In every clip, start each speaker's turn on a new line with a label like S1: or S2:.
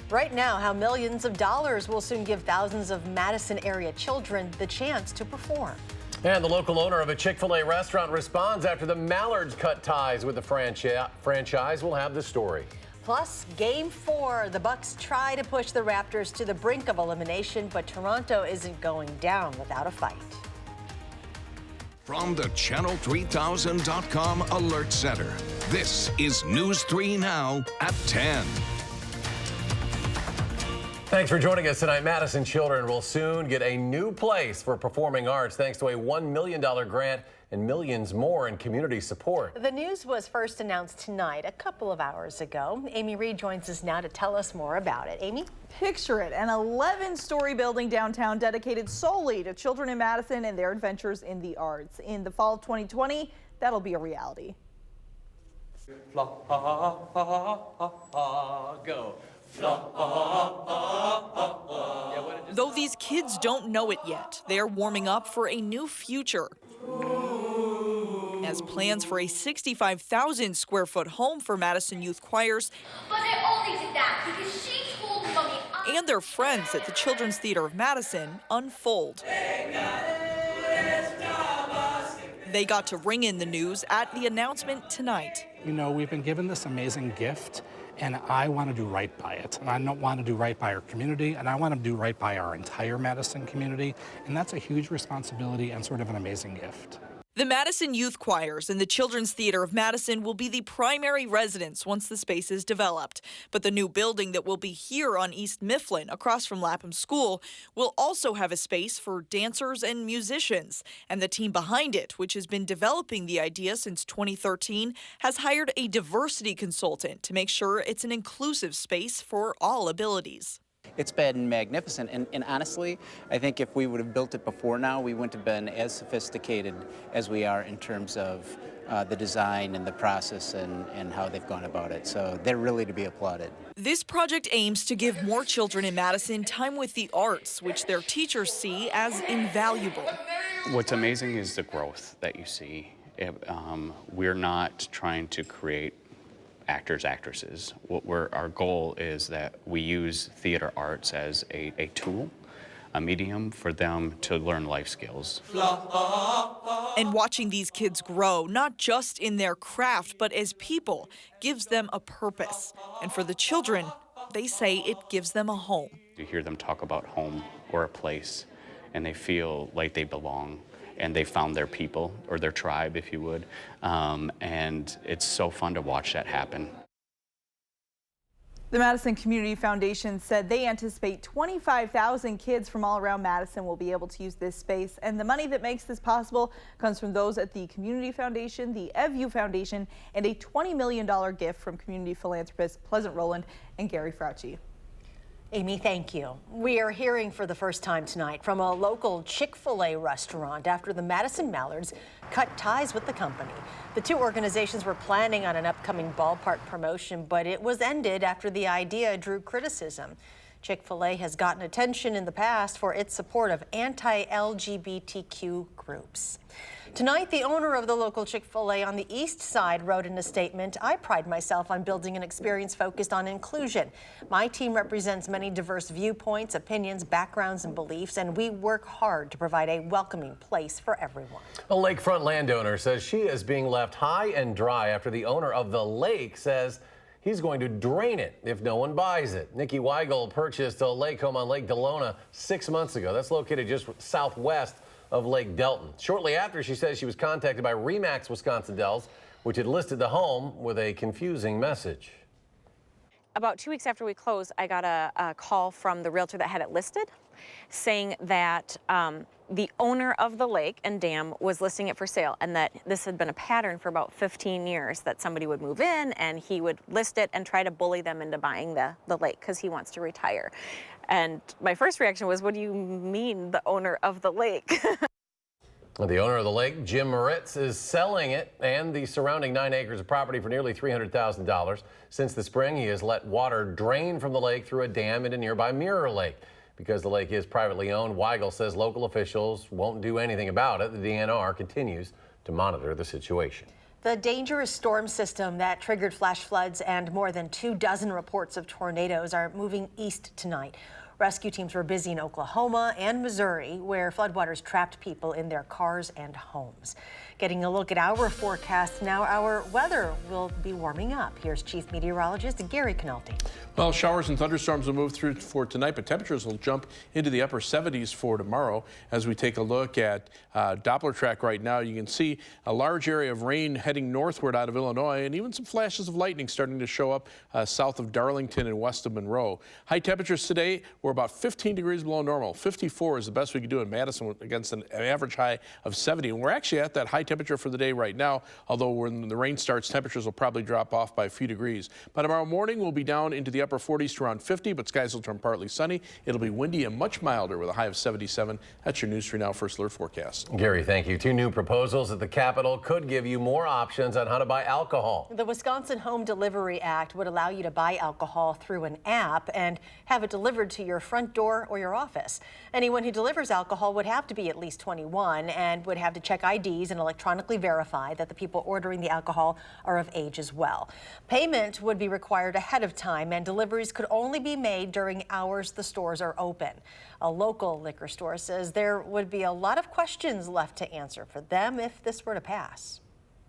S1: Right now, how millions of dollars will soon give thousands of Madison area children the chance to perform.
S2: And the local owner of a Chick-fil-A restaurant responds after the Mallards cut ties with the franchise. We'll have the story.
S1: Plus, Game 4, the Bucks try to push the Raptors to the brink of elimination, but Toronto isn't going down without a fight.
S3: From the Channel3000.com Alert Center, this is News 3 Now at 10.
S2: Thanks for joining us tonight. Madison children will soon get a new place for performing arts thanks to a $1 million grant and millions more in community support.
S1: The news was first announced tonight, a couple of hours ago. Amy Reed joins us now to tell us more about it. Amy?
S4: Picture it, an 11-story building downtown dedicated solely to children in Madison and their adventures in the arts. In the fall of 2020, that'll be a reality.
S5: Go. Though these kids don't know it yet, they're warming up for a new future. As plans for a 65,000 square foot home for Madison youth choirs
S6: but I only did that because she told mommy
S5: and their friends at the Children's Theater of Madison unfold. They got to ring in the news at the announcement tonight.
S7: You know, we've been given this amazing gift, and I want to do right by it. And I don't want to do right by our community, and I want to do right by our entire Madison community. And that's a huge responsibility and sort of an amazing gift.
S5: The Madison Youth Choirs and the Children's Theater of Madison will be the primary residence once the space is developed. But the new building that will be here on East Mifflin, across from Lapham School, will also have a space for dancers and musicians. And the team behind it, which has been developing the idea since 2013, has hired a diversity consultant to make sure it's an inclusive space for all abilities.
S8: It's been magnificent, and honestly, I think if we would have built it before now, we wouldn't have been as sophisticated as we are in terms of the design and the process and how they've gone about it. So they're really to be applauded.
S5: This project aims to give more children in Madison time with the arts, which their teachers see as invaluable.
S9: What's amazing is the growth that you see. We're not trying to create actors, actresses. Our goal is that we use theater arts as a tool, a medium for them to learn life skills.
S5: And watching these kids grow, not just in their craft, but as people, gives them a purpose. And for the children, they say it gives them a home.
S9: You hear them talk about home or a place, and they feel like they belong. And they found their people, or their tribe, if you would. And it's so fun to watch that happen.
S4: The Madison Community Foundation said they anticipate 25,000 kids from all around Madison will be able to use this space. And the money that makes this possible comes from those at the Community Foundation, the EVU Foundation, and a $20 million gift from community philanthropists Pleasant Rowland and Gary Frauci.
S1: Amy, thank you. We are hearing for the first time tonight from a local Chick-fil-A restaurant after the Madison Mallards cut ties with the company. The two organizations were planning on an upcoming ballpark promotion, but it was ended after the idea drew criticism. Chick-fil-A has gotten attention in the past for its support of anti-LGBTQ groups. Tonight, the owner of the local Chick-fil-A on the east side wrote in a statement, "I pride myself on building an experience focused on inclusion. My team represents many diverse viewpoints, opinions, backgrounds, and beliefs, and we work hard to provide a welcoming place for everyone."
S2: A lakefront landowner says she is being left high and dry after the owner of the lake says he's going to drain it if no one buys it. Nikki Weigel purchased a lake home on Lake Delona 6 months ago. That's located just southwest of Lake Delton. Shortly after, she says she was contacted by Remax Wisconsin Dells, which had listed the home with a confusing message.
S10: About 2 weeks after we closed, I got a call from the realtor that had it listed saying that the owner of the lake and dam was listing it for sale, and that this had been a pattern for about 15 years, that somebody would move in and he would list it and try to bully them into buying the lake because he wants to retire. And my first reaction was, what do you mean, the owner of the lake?
S2: The owner of the lake, Jim Moritz, is selling it and the surrounding 9 acres of property for nearly $300,000. Since the spring, he has let water drain from the lake through a dam into nearby Mirror Lake. Because the lake is privately owned, Weigel says local officials won't do anything about it. The DNR continues to monitor the situation.
S1: The dangerous storm system that triggered flash floods and more than 24 reports of tornadoes are moving east tonight. Rescue teams were busy in Oklahoma and Missouri, where floodwaters trapped people in their cars and homes. Getting a look at our forecast now, our weather will be warming up. Here's Chief Meteorologist Gary Canalti.
S11: Well, showers and thunderstorms will move through for tonight, but temperatures will jump into the upper 70s for tomorrow. As we take a look at Doppler track right now, you can see a large area of rain heading northward out of Illinois, and even some flashes of lightning starting to show up south of Darlington and west of Monroe. High temperatures today were about 15 degrees below normal. 54 is the best we could do in Madison against an average high of 70. And we're actually at that high temperature for the day right now, although when the rain starts, temperatures will probably drop off by a few degrees. By tomorrow morning, we'll be down into the upper 40s to around 50, but skies will turn partly sunny. It'll be windy and much milder with a high of 77. That's your News 3 Now First Alert forecast.
S2: Gary, thank you. 2 new proposals at the Capitol could give you more options on how to buy alcohol.
S1: The Wisconsin Home Delivery Act would allow you to buy alcohol through an app and have it delivered to your front door or your office. Anyone who delivers alcohol would have to be at least 21 and would have to check IDs and electronically verify that the people ordering the alcohol are of age as well. Payment would be required ahead of time, and deliveries could only be made during hours the stores are open. A local liquor store says there would be a lot of questions left to answer for them if this were to pass.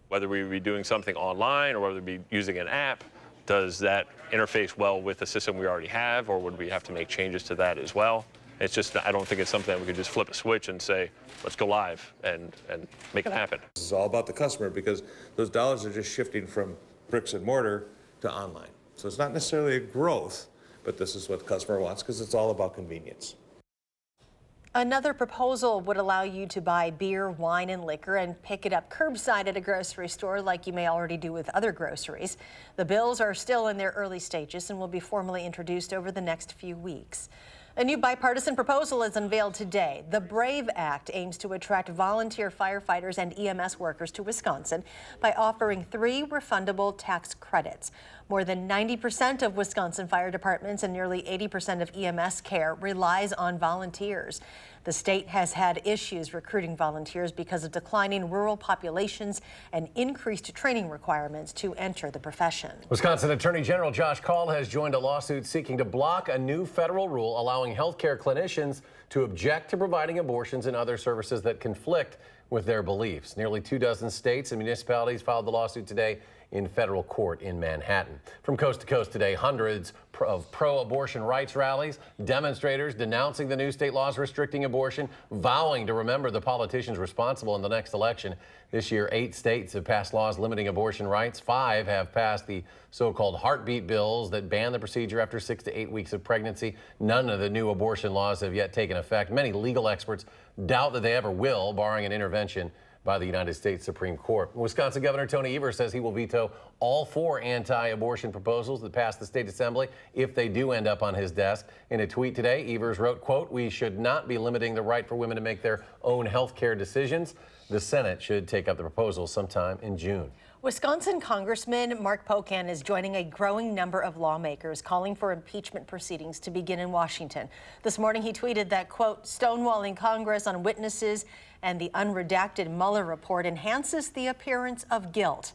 S12: Whether we be doing something online or whether we be using an app, does that interface well with the system we already have, or would we have to make changes to that as well? It's just, I don't think it's something that we could just flip a switch and say, let's go live and make it happen.
S13: This is all about the customer, because those dollars are just shifting from bricks and mortar to online. So it's not necessarily a growth, but this is what the customer wants, because it's all about convenience.
S1: Another proposal would allow you to buy beer, wine, and liquor and pick it up curbside at a grocery store like you may already do with other groceries. The bills are still in their early stages and will be formally introduced over the next few weeks. A new bipartisan proposal is unveiled today. The BRAVE Act aims to attract volunteer firefighters and EMS workers to Wisconsin by offering 3 refundable tax credits. More than 90% of Wisconsin fire departments and nearly 80% of EMS care relies on volunteers. The state has had issues recruiting volunteers because of declining rural populations and increased training requirements to enter the profession.
S2: Wisconsin Attorney General Josh Kaul has joined a lawsuit seeking to block a new federal rule allowing healthcare clinicians to object to providing abortions and other services that conflict with their beliefs. Nearly 24 states and municipalities filed the lawsuit today in federal court in Manhattan. From coast to coast today, hundreds of pro-abortion rights rallies, demonstrators denouncing the new state laws restricting abortion, vowing to remember the politicians responsible in the next election. This year, 8 states have passed laws limiting abortion rights. 5 have passed the so-called heartbeat bills that ban the procedure after 6 to 8 weeks of pregnancy. None of the new abortion laws have yet taken effect. Many legal experts doubt that they ever will, barring an intervention by the United States Supreme Court. Wisconsin Governor Tony Evers says he will veto all 4 anti-abortion proposals that passed the state assembly if they do end up on his desk. In a tweet today, Evers wrote, quote, "We should not be limiting the right for women to make their own health care decisions. The Senate should take up the proposal sometime in June."
S1: Wisconsin Congressman Mark Pocan is joining a growing number of lawmakers calling for impeachment proceedings to begin in Washington. This morning he tweeted that, quote, "Stonewalling Congress on witnesses and the unredacted Mueller report enhances the appearance of guilt."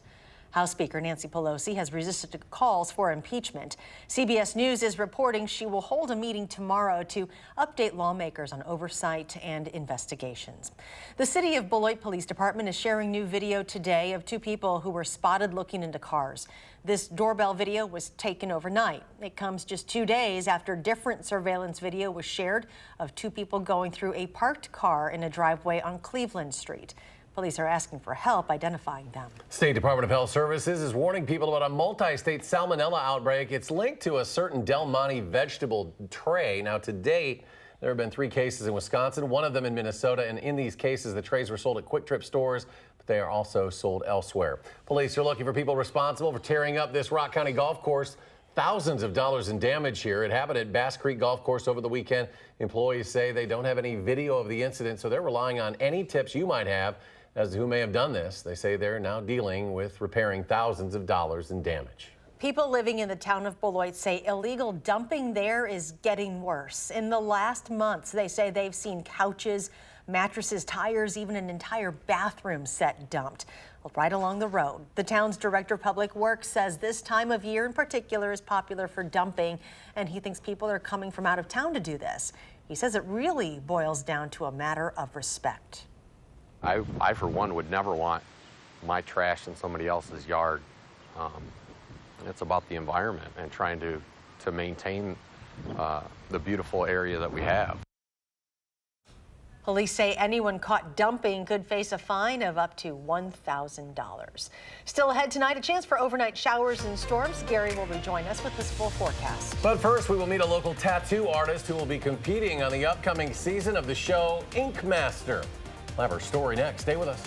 S1: House Speaker Nancy Pelosi has resisted calls for impeachment. CBS News is reporting she will hold a meeting tomorrow to update lawmakers on oversight and investigations. The City of Beloit Police Department is sharing new video today of 2 people who were spotted looking into cars. This doorbell video was taken overnight. It comes just 2 days after different surveillance video was shared of 2 people going through a parked car in a driveway on Cleveland Street. Police are asking for help identifying them.
S2: State Department of Health Services is warning people about a multi-state salmonella outbreak. It's linked to a certain Del Monte vegetable tray. Now, to date, there have been 3 cases in Wisconsin, 1 of them in Minnesota, and in these cases, the trays were sold at Quick Trip stores, but they are also sold elsewhere. Police are looking for people responsible for tearing up this Rock County golf course. Thousands of dollars in damage here. It happened at Bass Creek Golf Course over the weekend. Employees say they don't have any video of the incident, so they're relying on any tips you might have as to who may have done this. They say they're now dealing with repairing thousands of dollars in damage.
S1: People living in the town of Beloit say illegal dumping there is getting worse. In the last months, they say they've seen couches, mattresses, tires, even an entire bathroom set dumped. right along the road. The town's director of public works says this time of year in particular is popular for dumping, and he thinks people are coming from out of town to do this. He says it really boils down to a matter of respect.
S14: I for one, would never want my trash in somebody else's yard. It's about the environment and trying to maintain the beautiful area that we have.
S1: Police say anyone caught dumping could face a fine of up to $1,000. Still ahead tonight, a chance for overnight showers and storms. Gary will rejoin us with this full forecast.
S2: But first, we will meet a local tattoo artist who will be competing on the upcoming season of the show Ink Master. We'll have our story next. Stay with us.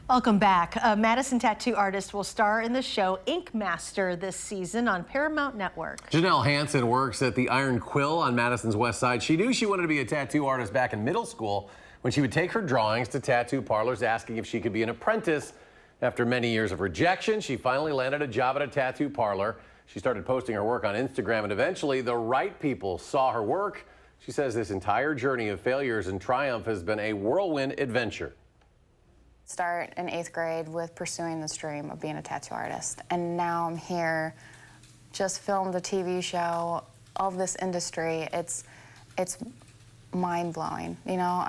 S1: Welcome back. A Madison tattoo artist will star in the show Ink Master this season on Paramount Network.
S2: Janelle Hansen works at the Iron Quill on Madison's west side. She knew she wanted to be a tattoo artist back in middle school when she would take her drawings to tattoo parlors asking if she could be an apprentice. After many years of rejection, she finally landed a job at a tattoo parlor. She started posting her work on Instagram, and eventually the right people saw her work. She says this entire journey of failures and triumph has been a whirlwind adventure.
S15: Start in 8th grade with pursuing this dream of being a tattoo artist. And now I'm here, just filmed a TV show of this industry. It's mind-blowing. You know,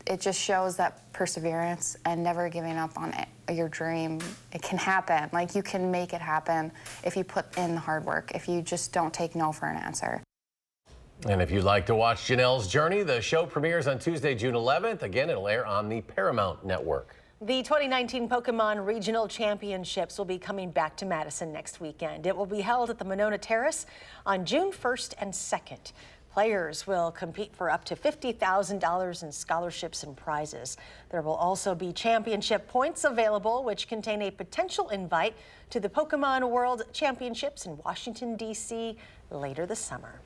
S15: it just shows that perseverance and never giving up on your dream. It can happen. Like, you can make it happen if you put in the hard work, if you just don't take no for an answer.
S2: And if you'd like to watch Janelle's journey, the show premieres on Tuesday, June 11th. Again, it'll air on the Paramount Network.
S1: The 2019 Pokemon Regional Championships will be coming back to Madison next weekend. It will be held at the Monona Terrace on June 1st and 2nd. Players will compete for up to $50,000 in scholarships and prizes. There will also be championship points available, which contain a potential invite to the Pokemon World Championships in Washington, D.C. later this summer.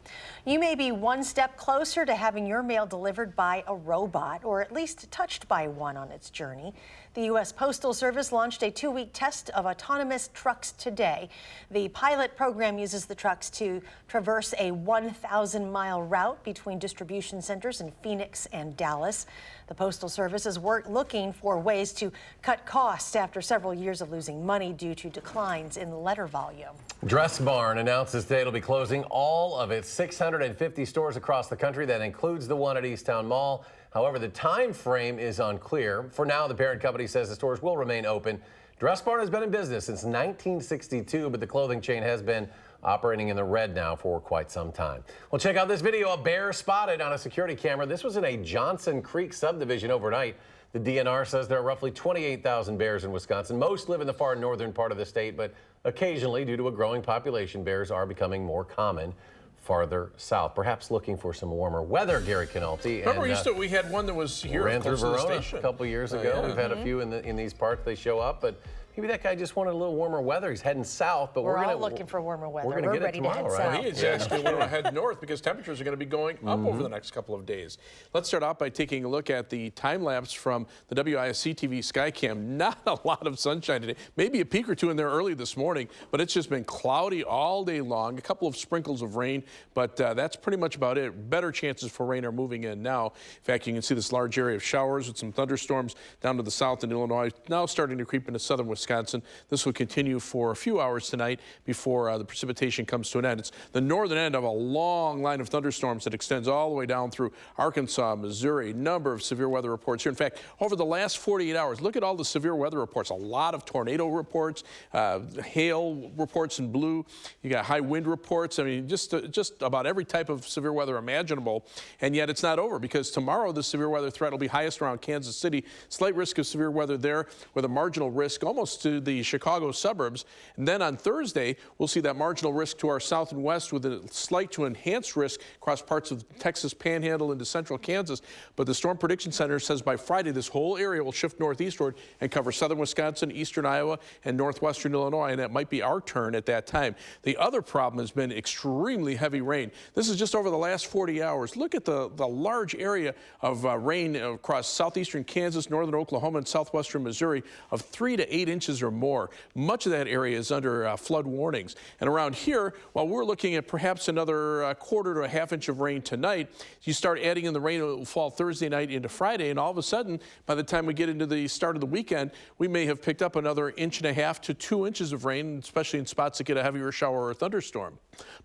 S1: You may be one step closer to having your mail delivered by a robot, or at least touched by one on its journey. The U.S. Postal Service launched a 2-week test of autonomous trucks today. The pilot program uses the trucks to traverse a 1,000-mile route between distribution centers in Phoenix and Dallas. The Postal Service is looking for ways to cut costs after several years of losing money due to declines in letter volume.
S2: Dress Barn announces today it'll be closing all of its 650 stores across the country. That includes the one at Easttown Mall. However, the time frame is unclear. For now, the parent company says the stores will remain open. Dress Barn has been in business since 1962, but the clothing chain has been operating in the red now for quite some time. Well, check out this video. A bear spotted on a security camera. This was in a Johnson Creek subdivision overnight. The DNR says there are roughly 28,000 bears in Wisconsin. Most live in the far northern part of the state, but occasionally, due to a growing population, bears are becoming more common farther south, perhaps looking for some warmer weather. Gary Canalti.
S11: Remember, we had one that was here
S2: ran through
S11: close to the
S2: Verona
S11: station
S2: a couple years ago.
S11: Yeah.
S2: We've had a few in these parts. They show up, but maybe that guy just wanted a little warmer weather. He's heading south, but
S1: we're all looking for warmer weather.
S2: We're
S1: ready
S2: tomorrow,
S1: to head
S2: right?
S1: south.
S11: He is actually want to head north because temperatures are going to be going up over the next couple of days. Let's start off by taking a look at the time lapse from the WISC-TV Skycam. Not a lot of sunshine today. Maybe a peak or two in there early this morning, but it's just been cloudy all day long. A couple of sprinkles of rain, but that's pretty much about it. Better chances for rain are moving in now. In fact, you can see this large area of showers with some thunderstorms down to the south in Illinois, now starting to creep into southern Wisconsin. This will continue for a few hours tonight before the precipitation comes to an end. It's the northern end of a long line of thunderstorms that extends all the way down through Arkansas, Missouri. Number of severe weather reports here. In fact, over the last 48 hours, look at all the severe weather reports. A lot of tornado reports, hail reports in blue. You got high wind reports. I mean, just about every type of severe weather imaginable. And yet it's not over because tomorrow the severe weather threat will be highest around Kansas City. Slight risk of severe weather there with a marginal risk almost to the Chicago suburbs. And then on Thursday, we'll see that marginal risk to our south and west with a slight to enhanced risk across parts of Texas Panhandle into central Kansas. But the Storm Prediction Center says by Friday, this whole area will shift northeastward and cover southern Wisconsin, eastern Iowa, and northwestern Illinois. And that might be our turn at that time. The other problem has been extremely heavy rain. This is just over the last 40 hours. Look at the large area of rain across southeastern Kansas, northern Oklahoma, and southwestern Missouri of 3 to 8 inches or more. Much of that area is under flood warnings. And around here, while we're looking at perhaps another quarter to a half inch of rain tonight, you start adding in the rain, it will fall Thursday night into Friday, and all of a sudden, by the time we get into the start of the weekend, we may have picked up another 1.5 to 2 inches of rain, especially in spots that get a heavier shower or thunderstorm.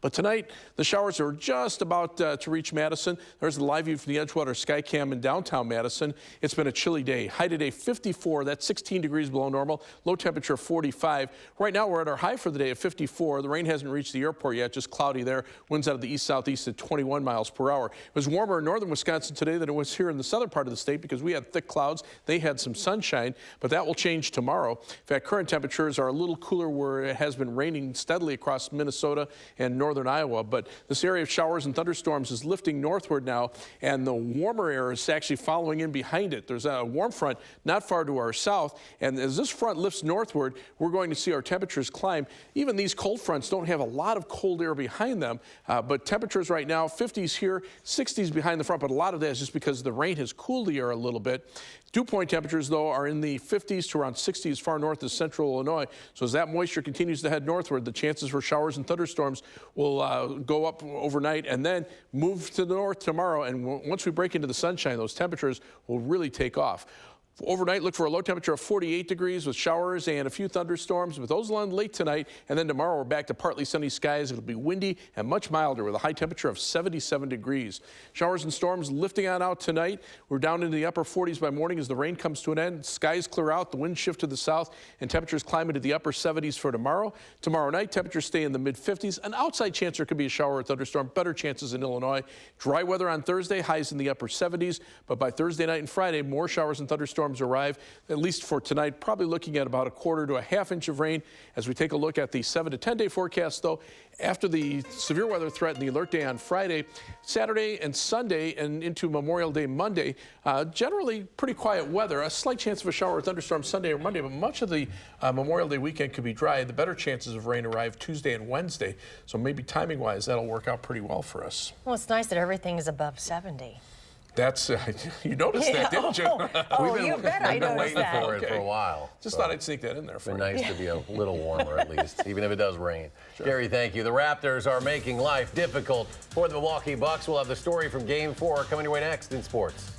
S11: But tonight, the showers are just about to reach Madison. There's the live view from the Edgewater Skycam in downtown Madison. It's been a chilly day. High today, 54. That's 16 degrees below normal. Low temperature, 45. Right now, we're at our high for the day of 54. The rain hasn't reached the airport yet, just cloudy there. Winds out of the east-southeast at 21 miles per hour. It was warmer in northern Wisconsin today than it was here in the southern part of the state because we had thick clouds. They had some sunshine, but that will change tomorrow. In fact, current temperatures are a little cooler where it has been raining steadily across Minnesota and northern Iowa, but this area of showers and thunderstorms is lifting northward now, and the warmer air is actually following in behind it. There's a warm front not far to our south, and as this front lifts northward, we're going to see our temperatures climb. Even these cold fronts don't have a lot of cold air behind them, but temperatures right now, 50s here, 60s behind the front, but a lot of that is just because the rain has cooled the air a little bit. Dew point temperatures, though, are in the 50s to around 60s far north of central Illinois. So as that moisture continues to head northward, the chances for showers and thunderstorms will go up overnight and then move to the north tomorrow. And once we break into the sunshine, those temperatures will really take off. Overnight, look for a low temperature of 48 degrees with showers and a few thunderstorms, but those land late tonight. And then tomorrow, we're back to partly sunny skies. It'll be windy and much milder with a high temperature of 77 degrees. Showers and storms lifting on out tonight. We're down into the upper 40s by morning as the rain comes to an end. Skies clear out, the winds shift to the south, and temperatures climb into the upper 70s for tomorrow. Tomorrow night, temperatures stay in the mid-50s. An outside chance there could be a shower or thunderstorm. Better chances in Illinois. Dry weather on Thursday, highs in the upper 70s. But by Thursday night and Friday, more showers and thunderstorms thunderstorms arrive, at least for tonight, probably looking at about 1/4 to 1/2 inch of rain. As we take a look at the 7 to 10 day forecast, though, after the severe weather threat and the alert day on Friday, Saturday and Sunday and into Memorial Day Monday, generally pretty quiet weather. A slight chance of a shower or thunderstorm Sunday or Monday, but much of the Memorial Day weekend could be dry. The better chances of rain arrive Tuesday and Wednesday, so maybe timing-wise, that'll work out pretty well for us.
S1: Well, it's nice that everything is above 70.
S11: That's, you noticed that, didn't you?
S1: You bet I noticed
S2: waiting
S1: that.
S2: for it for a while.
S11: Just thought I'd sneak that in there for
S2: It's
S11: you.
S2: been nice to be a little warmer at least, even if it does rain. Sure. Gary, thank you. The Raptors are making life difficult for the Milwaukee Bucks. We'll have the story from Game 4 coming your way next in sports.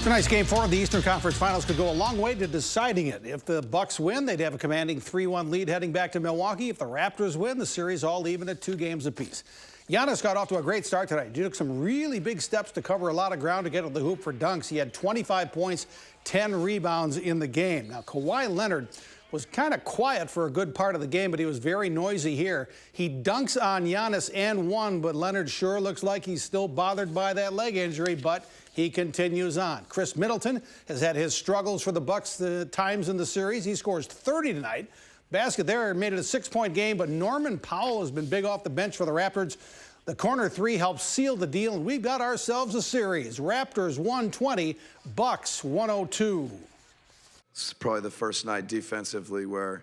S16: Tonight's Game 4 of the Eastern Conference Finals could go a long way to deciding it. If the Bucks win, they'd have a commanding 3-1 lead heading back to Milwaukee. If the Raptors win, the series all even at 2 games apiece. Giannis got off to a great start tonight. He took some really big steps to cover a lot of ground to get to the hoop for dunks. He had 25 points, 10 rebounds in the game. Now, Kawhi Leonard was kind of quiet for a good part of the game, but he was very noisy here. He dunks on Giannis and won, but Leonard sure looks like he's still bothered by that leg injury, but he continues on. Chris Middleton has had his struggles for the Bucks times in the series. He scores 30 tonight. Basket there made it a 6-point game, but Norman Powell has been big off the bench for the Raptors. The corner three helps seal the deal, and we've got ourselves a series. Raptors 120, Bucks 102.
S17: It's probably the first night defensively where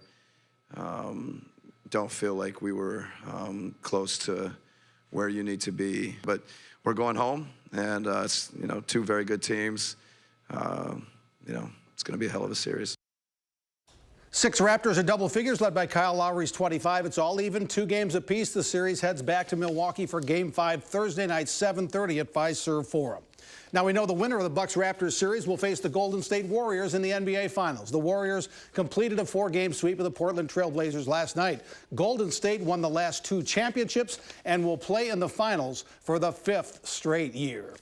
S17: don't feel like we were close to where you need to be. But we're going home, and it's, you know, two very good teams. You know, it's going to be a hell of a series.
S16: 6 Raptors in double figures led by Kyle Lowry's 25. It's all even, 2 games apiece. The series heads back to Milwaukee for Game 5 Thursday night, 7:30 at Fiserv Forum. Now we know the winner of the Bucks-Raptors series will face the Golden State Warriors in the NBA Finals. The Warriors completed a 4-game sweep of the Portland Trail Blazers last night. Golden State won the last 2 championships and will play in the finals for the 5th straight year.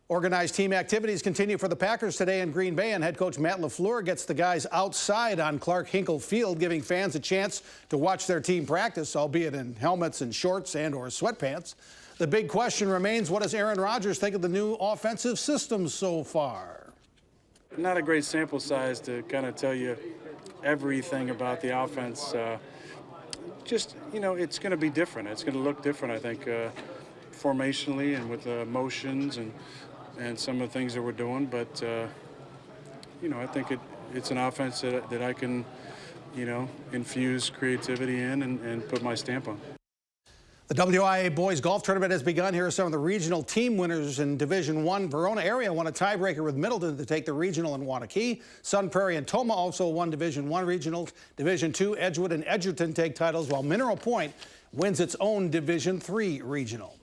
S16: Organized team activities continue for the Packers today in Green Bay, and head coach Matt LaFleur gets the guys outside on Clark Hinkle Field, giving fans a chance to watch their team practice, albeit in helmets and shorts and or sweatpants. The big question remains, what does Aaron Rodgers think of the new offensive system so far?
S18: Not a great sample size to kind of tell you everything about the offense. Just, you know, it's going to be different. It's going to look different, I think, formationally and with motions and some of the things that we're doing. But, you know, I think it's an offense that I can, you know, infuse creativity in and put my stamp on.
S16: The WIA Boys Golf Tournament has begun. Here are some of the regional team winners in Division I. Verona area won a tiebreaker with Middleton to take the regional in Waunakee. Sun Prairie and Toma also won Division I regionals. Division II, Edgewood and Edgerton take titles, while Mineral Point wins its own Division III regional.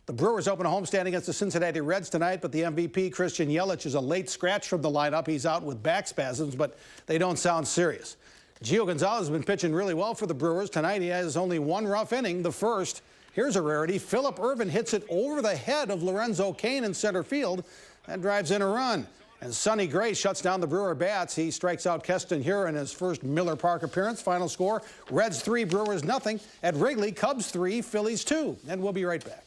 S16: The Brewers open a homestand against the Cincinnati Reds tonight, but the MVP, Christian Yelich, is a late scratch from the lineup. He's out with back spasms, but they don't sound serious. Gio Gonzalez has been pitching really well for the Brewers. Tonight he has only 1 rough inning, the first. Here's a rarity. Phillip Ervin hits it over the head of Lorenzo Cain in center field. That drives in a run. And Sonny Gray shuts down the Brewer bats. He strikes out Keston Hiura in his first Miller Park appearance. Final score, Reds 3, Brewers nothing. At Wrigley, Cubs 3, Phillies 2. And we'll be right back.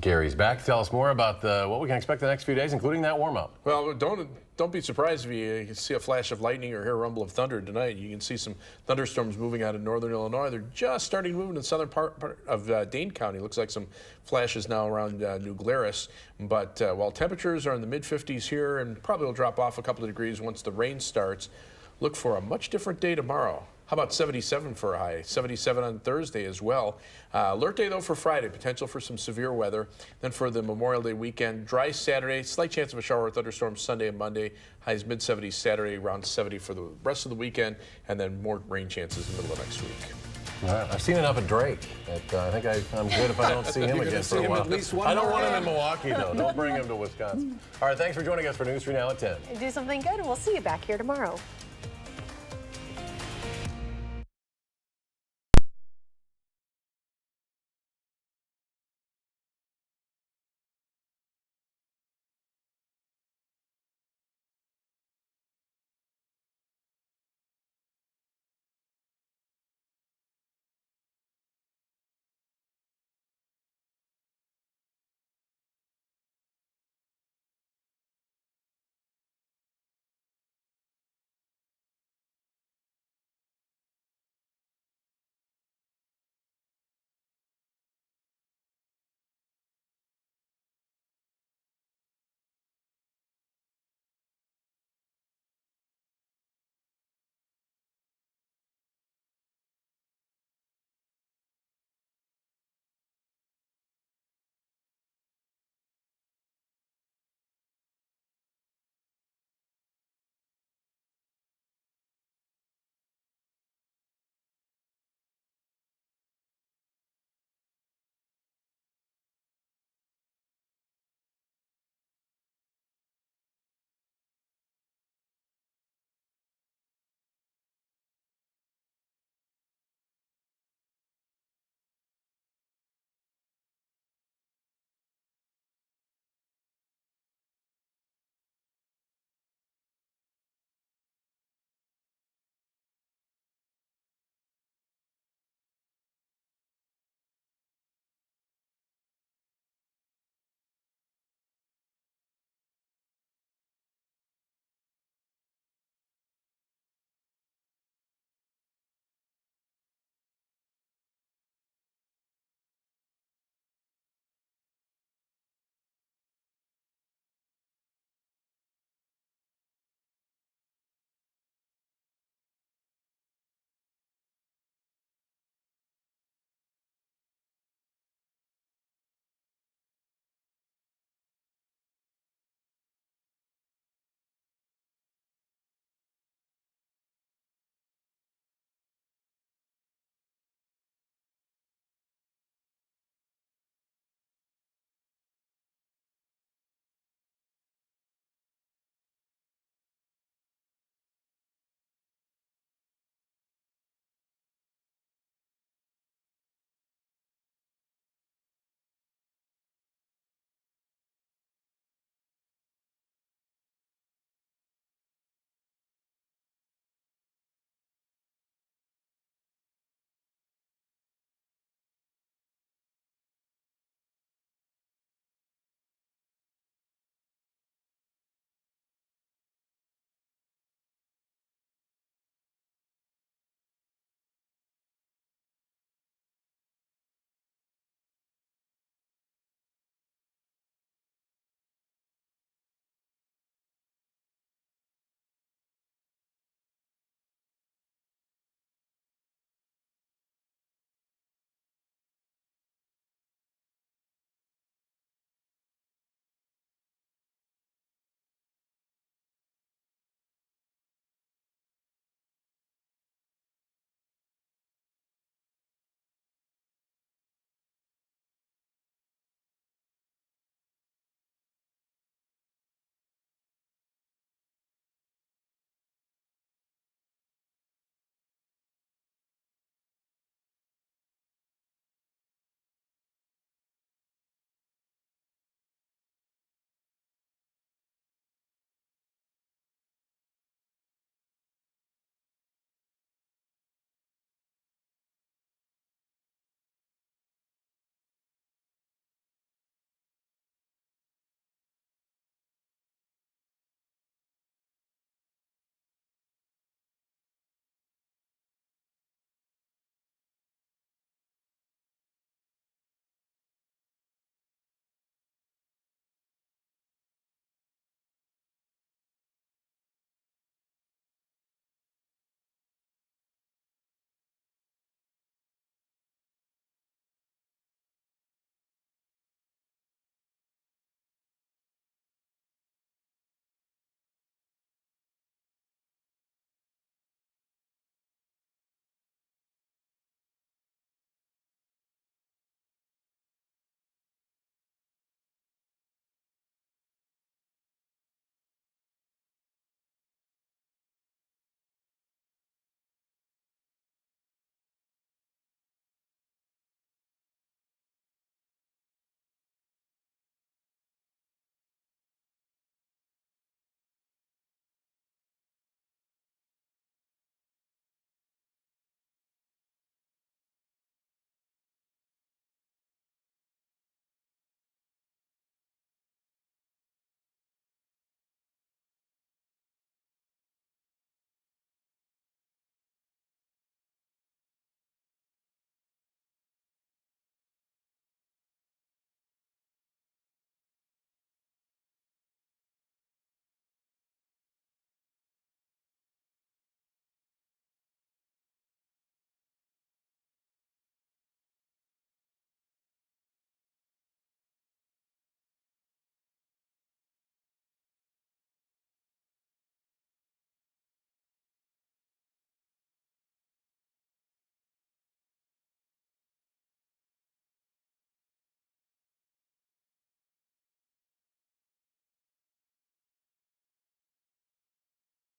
S2: Gary's back to tell us more about what we can expect the next few days, including that warm-up.
S11: Well, don't be surprised if you see a flash of lightning or hear a rumble of thunder tonight. You can see some thunderstorms moving out of northern Illinois. They're just starting to move in the southern part of Dane County. Looks like some flashes now around New Glarus. But while temperatures are in the mid-50s here and probably will drop off a couple of degrees once the rain starts, look for a much different day tomorrow. How about 77 for a high? 77 on Thursday as well. Alert day, though, for Friday. Potential for some severe weather. Then for the Memorial Day weekend, dry Saturday. Slight chance of a shower or thunderstorm Sunday and Monday. Highs mid-70s Saturday, around 70 for the rest of the weekend. And then more rain chances in the middle of next week.
S2: All right. I've seen enough of Drake. I think I'm good if I don't see him again for a while.
S16: At least one
S2: I don't
S16: more
S2: want him in
S16: game.
S2: Milwaukee, though. Don't bring him to Wisconsin. All right. Thanks for joining us for News 3 Now at 10.
S1: Do something good, and we'll see you back here tomorrow.